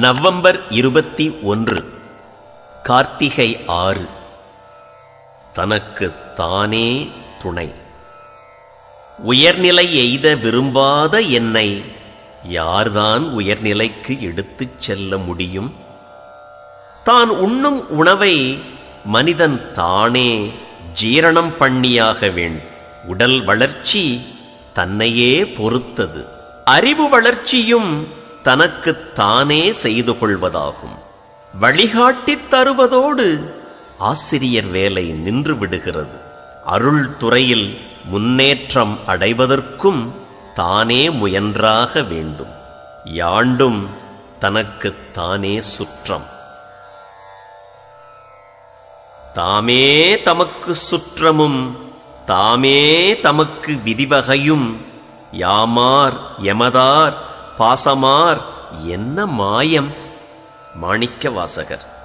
November 21 Karthigai 6. தனக்கு தானே துணை. உயர்நிலை எய்த விரும்பாத என்னை யார்தான் உயர்நிலைக்கு எடுத்துச் செல்ல முடியும்? தான் உண்ணும் உணவை மனிதன் தானே ஜீரணம் பண்ணியாக வேண்டும். உடல் வளர்ச்சி தன்னையே பொறுத்தது. அறிவு வளர்ச்சியும் தனக்குத் தானே செய்து கொள்வதாகும். வழிகாட்டித் தருவதோடு ஆசிரியர் வேலை நின்று விடுகிறது. அருள் துறையில் முன்னேற்றம் அடைவதற்கும் தானே முயன்றாக வேண்டும். யாண்டும் தனக்குத் தானே சுற்றம். தாமே தமக்கு சுற்றமும் தாமே தமக்கு விதிவகையும் யாமார் எமதார் பாசமார் என்ன மாயம். மாணிக்க வாசகர்.